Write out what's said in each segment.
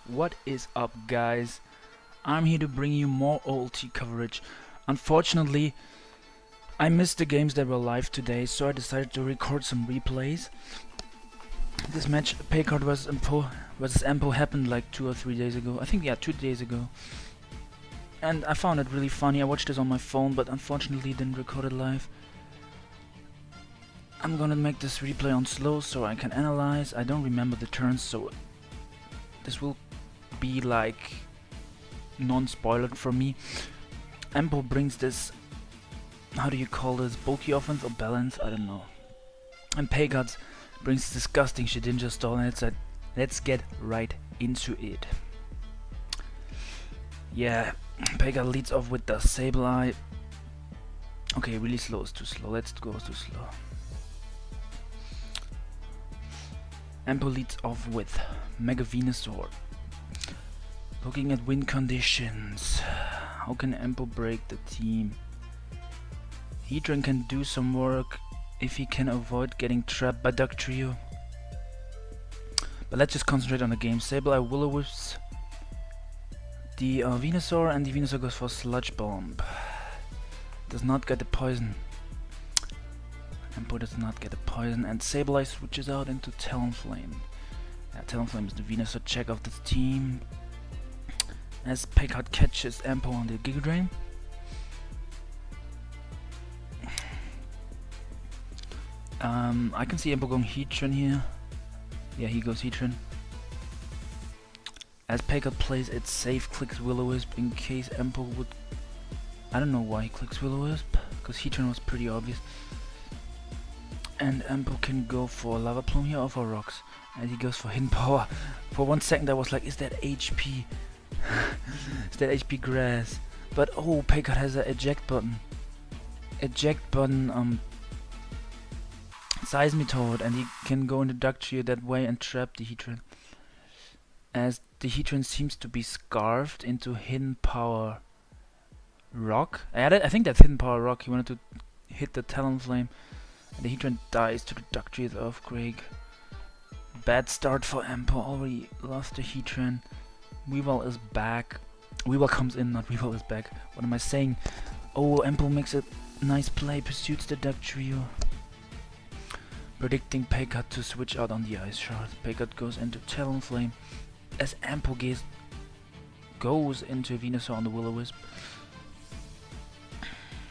What is up, guys? I'm here to bring you more OLT coverage. Unfortunately, I missed the games that were live today, so I decided to record some replays. This match, Paycard vs Empo, happened like 2 or 3 days ago. I think, yeah, 2 days ago. And I found it really funny. I watched this on my phone, but unfortunately didn't record it live. I'm gonna make this replay on slow so I can analyze. I don't remember the turns, so this will be like non-spoilered for me. Empo brings this, how do you call this, bulky offense or balance? I don't know. And Paycard brings disgusting Shedinja stall, and it's like, let's get right into it. Yeah, Paycard leads off with the Sableye. Okay, really slow is too slow. Let's go too slow. Empo leads off with Mega Venusaur. Looking at win conditions, how can Empo break the team? Heatran can do some work if he can avoid getting trapped by Dokkerich. But let's just concentrate on the game. Sableye Will-O-Wisps the Venusaur, and the Venusaur goes for Sludge Bomb. Does not get the poison. Empo does not get the poison, and Sableye switches out into Talonflame. Yeah, Talonflame is the Venusaur check of this team. As Paycard catches Empo on the Giga Drain. I can see Empo going Heatran here. Yeah, he goes Heatran. As Paycard plays it safe, clicks Will-O-Wisp in case Empo would... I don't know why he clicks Will-O-Wisp, because Heatran was pretty obvious. And Empo can go for Lava Plume here or for Rocks. And he goes for Hidden Power. For 1 second I was like, is that HP? Is that HP Grass? But oh, Paycard has an eject button. Eject button Seismitoad, and he can go into Dokkerich that way and trap the Heatran. As the Heatran seems to be scarfed into Hidden Power Rock. I think that's Hidden Power Rock. He wanted to hit the Talonflame. And the Heatran dies to the Dokkerich Earthquake. Bad start for Empo. Already lost the Heatran. Weavile is back. Weavile comes in, not Weavile is back. What am I saying? Oh, Empo makes a nice play, pursues the Dokkerich. Predicting Paycard to switch out on the Ice Shard. Paycard goes into Talonflame as Empo goes into Venusaur on the Will-O-Wisp.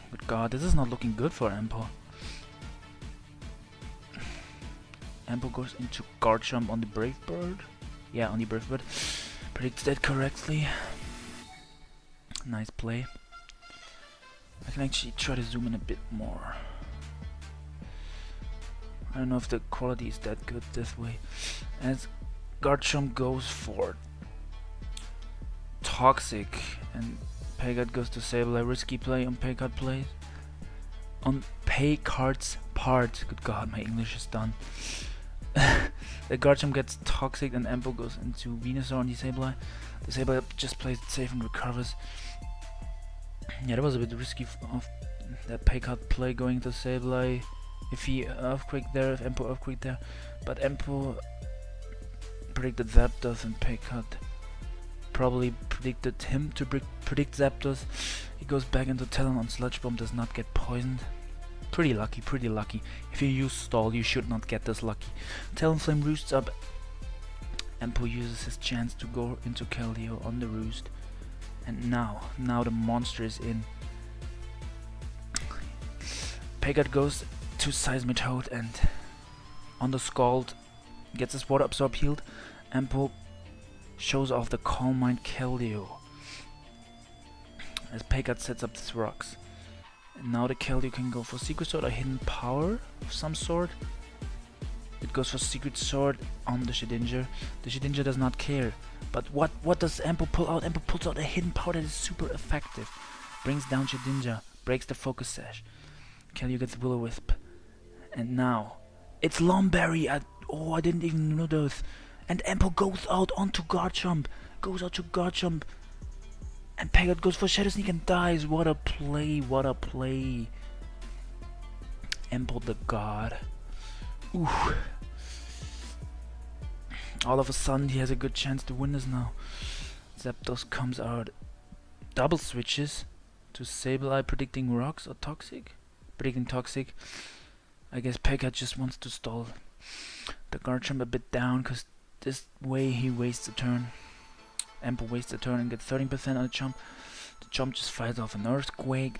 But god, this is not looking good for Empo. Empo goes into Guard Jump on the Brave Bird. Yeah, on the Brave Bird. Predicts that correctly. Nice play. I can actually try to zoom in a bit more. I don't know if the quality is that good this way. As Guard Jump goes for Toxic, and Paycard goes to Sableye. Risky play on Paycard plays. On Paycard's part. Good god, my English is done. The Guard Jump gets Toxic, and Empo goes into Venusaur on the Sableye. The Sableye just plays it safe and recovers. Yeah, that was a bit risky of that Paycard play going to Sableye. If he Earthquake there, if Empo Earthquake there. But Empo predicted Zapdos, and Paycard probably predicted him to predict Zapdos. He goes back into Talon on Sludge Bomb, does not get poisoned. Pretty lucky, pretty lucky. If you use Stall, you should not get this lucky. Talonflame roosts up. Empo uses his chance to go into Keldeo on the roost. And now the monster is in. Paycard goes to Seismitoad, and on the Scald gets his Water Absorb healed. Empo shows off the Calm Mind Keldeo as Paycard sets up these rocks. And now the Keldeo can go for Secret Sword or Hidden Power of some sort. It goes for Secret Sword on the Shedinja. The Shedinja does not care. But what does Empo pull out? Empo pulls out a Hidden Power that is super effective. Brings down Shedinja, breaks the Focus Sash. Keldeo gets Will-O-Wisp. And now it's Lomberry. I didn't even know those. And Empo goes out onto Guard Jump. And Paycard goes for Shadow Sneak and dies. What a play, what a play. Empo the god. Ooh. All of a sudden he has a good chance to win this now. Zapdos comes out. Double switches to Sableye, predicting rocks or toxic? Predicting toxic. I guess Paycard just wants to stall the Garchomp a bit down, because this way he wastes a turn. Empo wastes a turn and gets 13% on the Chomp. The Chomp just fires off an Earthquake.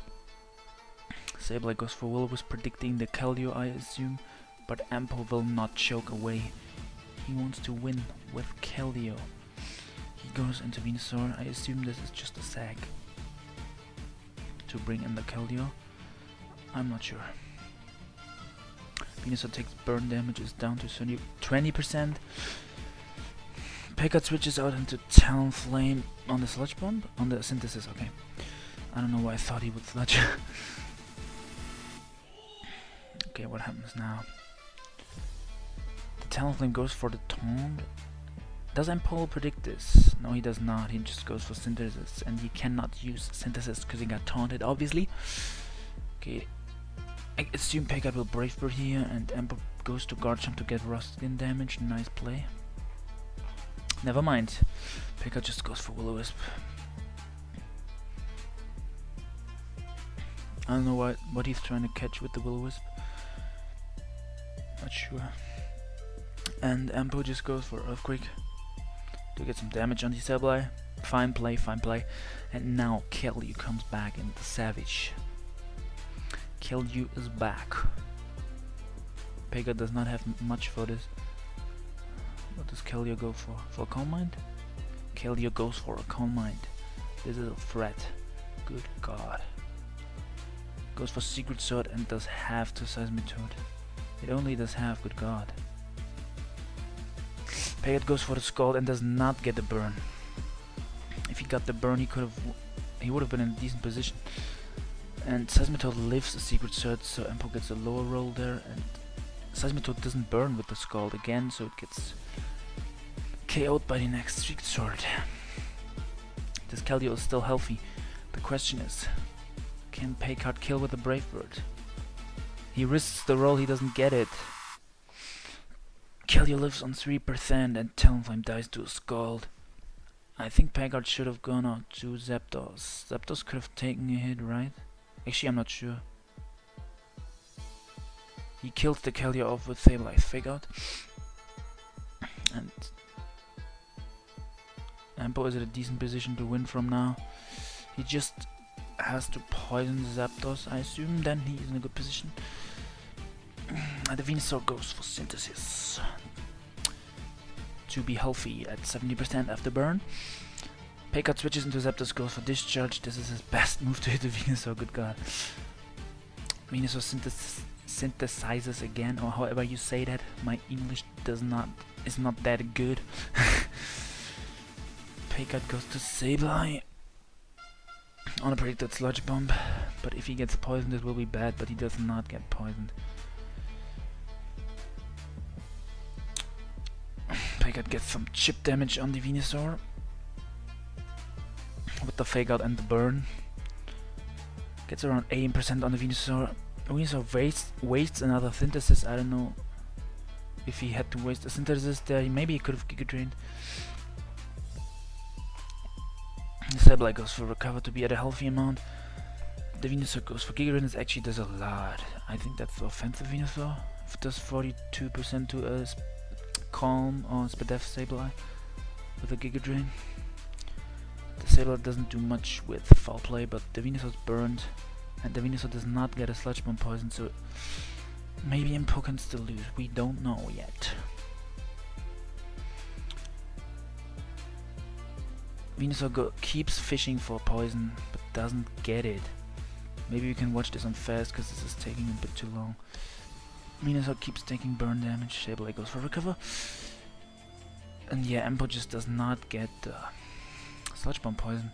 Sableye goes for Will-O-Wisp, predicting the Keldeo, I assume, but Empo will not choke away. He wants to win with Keldeo. He goes into Venusaur. I assume this is just a sack to bring in the Keldeo. I'm not sure. Venusaur takes burn damage, is down to 20%. Paycard switches out into Talonflame on the Sludge Bomb? On the Synthesis, okay. I don't know why I thought he would Sludge. Okay, what happens now? The Talonflame goes for the Taunt. Does Empo predict this? No, he does not. He just goes for Synthesis, and he cannot use Synthesis because he got taunted, obviously. Okay, I assume Paycard will Brave Bird here, and Empo goes to Garchomp to get Ruskin damage. Nice play. Never mind. Paycard just goes for Will-O-Wisp. I don't know what he's trying to catch with the Will-O-Wisp. Not sure. And Empo just goes for Earthquake to get some damage on the Sableye. Fine play, fine play. And now Keldeo comes back in the Savage. Keldeo is back. Paycard does not have much for this. What does Keldeo go for? For a Calm Mind? Keldeo goes for a Calm Mind. This is a threat. Good God. Goes for Secret Sword and does half to Seismitoad. It only does half, good God. Paycard goes for the Scald and does not get the burn. If he got the burn, he would have been in a decent position. And Seismitoad lives a Secret Sword, so Empo gets a lower roll there, and Seismitoad doesn't burn with the Scald again, so it gets KO'd by the next Secret Sword. This Keldeo is still healthy. The question is, can Paycard kill with a Brave Bird? He risks the roll, he doesn't get it. Keldeo lives on 3% and Talonflame dies to a Scald. I think Paycard should have gone out to Zapdos. Zapdos could have taken a hit, right? Actually, I'm not sure. He kills the Keldeo off with Sableye Fake Out. And Empo is at a decent position to win from now. He just has to poison Zapdos, I assume, then he is in a good position. And the Venusaur goes for Synthesis to be healthy at 70% after burn. Paycard switches into Zapdos, goes for Discharge. This is his best move to hit the Venusaur, good God. Venusaur synthesizes again, or however you say that. My English is not that good. Paycard goes to Sableye on a predicted Sludge Bomb, but if he gets poisoned it will be bad, but he does not get poisoned. Paycard gets some chip damage on the Venusaur with the Fake Out and the burn. Gets around 18% on the Venusaur. Venusaur wastes another Synthesis. I don't know if he had to waste a Synthesis there. Maybe he could have Giga Drained. Sableye goes for Recover to be at a healthy amount. The Venusaur goes for Giga Drain. It actually does a lot. I think that's the offensive Venusaur. If it does 42% to a Calm or Spadef Sableye with a Giga Drain. The Sableye doesn't do much with Foul Play, but the Venusaur's burned, and the Venusaur does not get a Sludge Bomb poison, so maybe Empo can still lose. We don't know yet. Venusaur keeps fishing for poison, but doesn't get it. Maybe we can watch this on fast, because this is taking a bit too long. Venusaur keeps taking burn damage. Sableye goes for Recover. And yeah, Empo just does not get Sludge Bomb poison.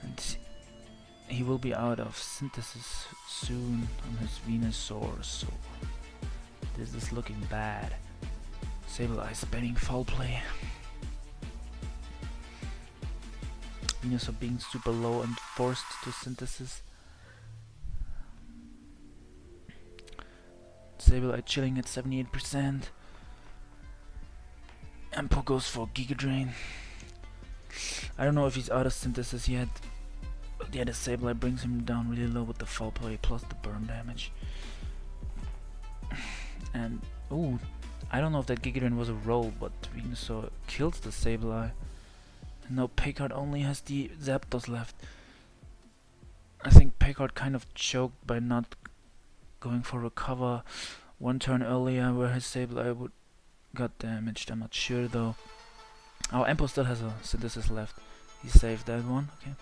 And he will be out of Synthesis soon on his Venusaur, so this is looking bad. Sableye spamming Foul Play. Venusaur being super low and forced to Synthesis. Sableye chilling at 78%. Empo goes for Giga Drain. I don't know if he's out of synthesis yet. But yeah, the Sableye brings him down really low with the foul play plus the burn damage. And ooh, I don't know if that Giga Drain was a roll, but Venusaur kills the Sableye. And now Paycard only has the Zapdos left. I think Paycard kind of choked by not going for recover one turn earlier where his Sableye would got damaged. I'm not sure though. Our Empo still has a synthesis left. He saved that one, okay.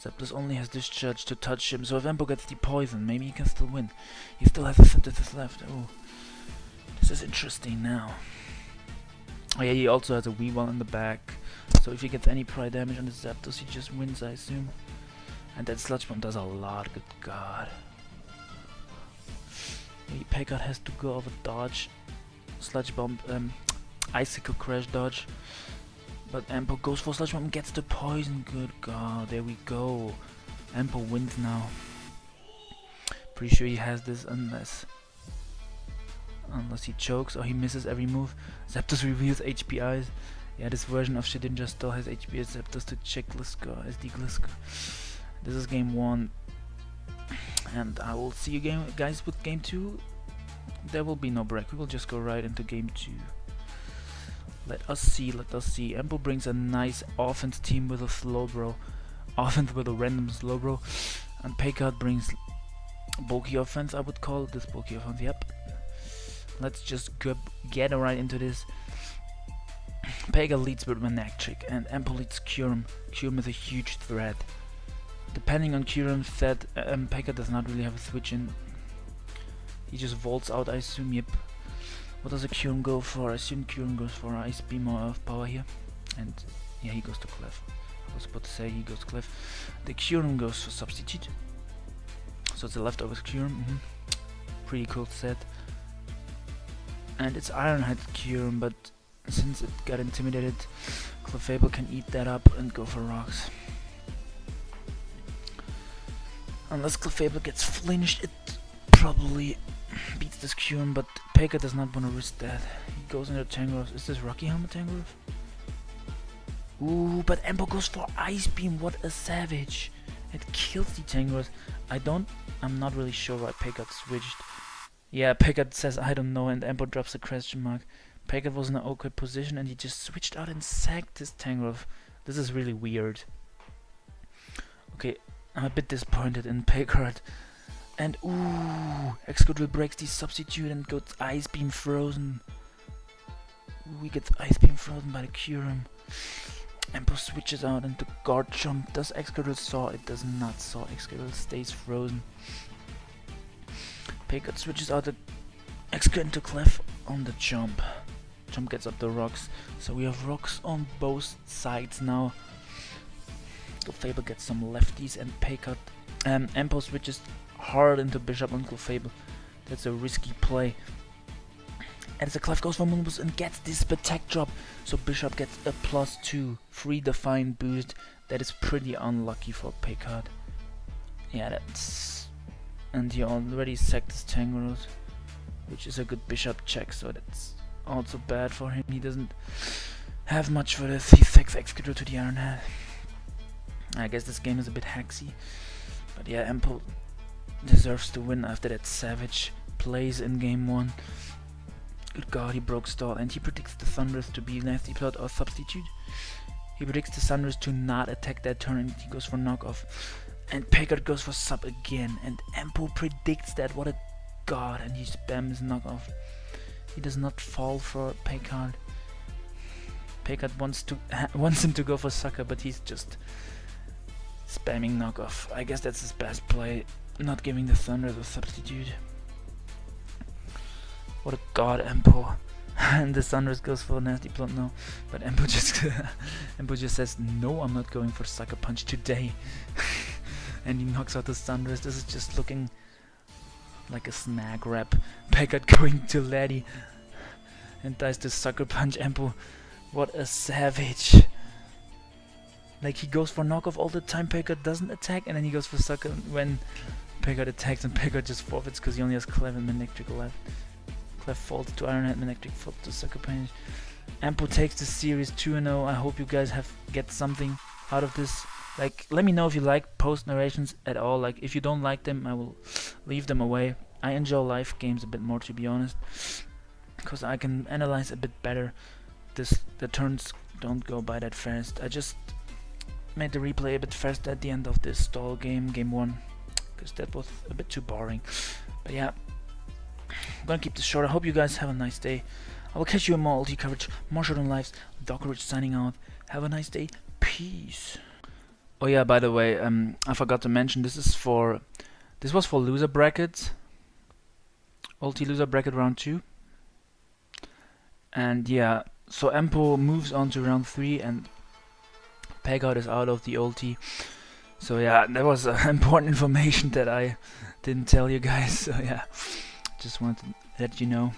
Zapdos only has Discharge to touch him, so if Empo gets the poison, maybe he can still win. He still has a synthesis left. Oh, this is interesting now. Oh yeah, he also has a Weavile in the back, so if he gets any pry damage on the Zapdos, he just wins, I assume. And that Sludge Bomb does a lot, good god. Maybe Paycard has to go over dodge. Sludge Bomb, Icicle Crash dodge. But Empo goes for Sludge Bomb and gets the poison, good god, there we go. Empo wins now. Pretty sure he has this unless he chokes or he misses every move. Zapdos reveals HPIs. Yeah, this version of Shedinja still has HPI Zapdos to check Gliscor, SD Gliscor. This is game 1. And I will see you guys with game 2. There will be no break, we will just go right into game 2. Let us see. Empo brings a nice offense team with a Slowbro. Offense with a random Slowbro. And Paycard brings bulky offense, I would call this bulky offense, yep. Let's just get right into this. Paycard leads with Manectric and Empo leads Kyurem. Kyurem is a huge threat. Depending on Kyurem's set, Paycard does not really have a switch in. He just vaults out, I assume, yep. What does a Kyurem go for? I assume Kyurem goes for Ice Beam or Earth Power here. And yeah, he goes to Clef. I was about to say he goes Clef. The Kyurem goes for Substitute. So it's a leftovers Kyurem. Pretty cool set. And it's Iron Head Kyurem, but since it got intimidated, Clefable can eat that up and go for Rocks. Unless Clefable gets flinched, it probably beats this Kyurem, but Paycard does not want to risk that. He goes into Tangrowth. Is this Rocky Helmet Tangrowth? Ooh, but Empo goes for Ice Beam. What a savage. It kills the Tangrowth. I'm not really sure why Paycard switched. Yeah, Paycard says I don't know and Empo drops a question mark. Paycard was in an awkward position and he just switched out and sacked his Tangrowth. This is really weird. Okay, I'm a bit disappointed in Paycard. And ooh, Excadrill breaks the substitute and gets Ice Beam frozen. Ooh, he gets Ice Beam frozen by the Kyurem. Empo switches out into Guard Jump. Does Excadrill saw? It does not saw. Excadrill stays frozen. Paycard switches out the Excadrill into Clef on the jump. Jump gets up the rocks. So we have rocks on both sides now. Clefable gets some lefties and Paycard. Empo switches hard into Bishop on Clefable. That's a risky play. And the Clef goes for Moonboost and gets this Protect drop. So Bishop gets a +2 free Define boost. That is pretty unlucky for Paycard. Yeah, that's... And he already sacked his Tangrowth, which is a good Bishop check, so that's also bad for him. He doesn't have much for this. He sacks Excadrill to the Iron Head. I guess this game is a bit hacksy. But yeah, Empo deserves to win after that savage plays in game 1. Good god, he broke stall and he predicts the Thundurus to be Nasty Plot or Substitute. He predicts the Thundurus to not attack that turn and he goes for knockoff. And Paycard goes for sub again and Empo predicts that, what a god, and he spams knockoff. He does not fall for Paycard. Paycard wants him to go for sucker, but he's just spamming knockoff. I guess that's his best play, not giving the Thundurus a substitute. What a god, Empo. And the Thundurus goes for Nasty Plot now, but Empo just says no, I'm not going for Sucker Punch today. And he knocks out the Thundurus. This is just looking like a snag wrap. Paycard going to Laddie and dies to Sucker Punch. Empo, what a savage. Like, he goes for knockoff all the time. Paycard doesn't attack, and then he goes for sucker when Paycard attacks, and Paycard just forfeits because he only has Clef and Manectric left. Clef falls to Iron Head, Manectric falls to Sucker Punch. Empo takes this series 2-0. I hope you guys get something out of this. Like, let me know if you like post narrations at all. Like, if you don't like them, I will leave them away. I enjoy live games a bit more, to be honest, because I can analyze a bit better. The turns don't go by that fast. I just made the replay a bit fast at the end of this stall game 1, because that was a bit too boring. But yeah, I'm gonna keep this short. I hope you guys have a nice day. I will catch you in more OLT coverage, more short on lives. Dokkerich signing out. Have a nice day. Peace. Oh yeah, by the way, I forgot to mention this was for loser brackets. OLT loser bracket round 2. And yeah, so Empo moves on to round 3 and Paycard is out of the OLT. So yeah, that was important information that I didn't tell you guys. So yeah, just wanted to let you know.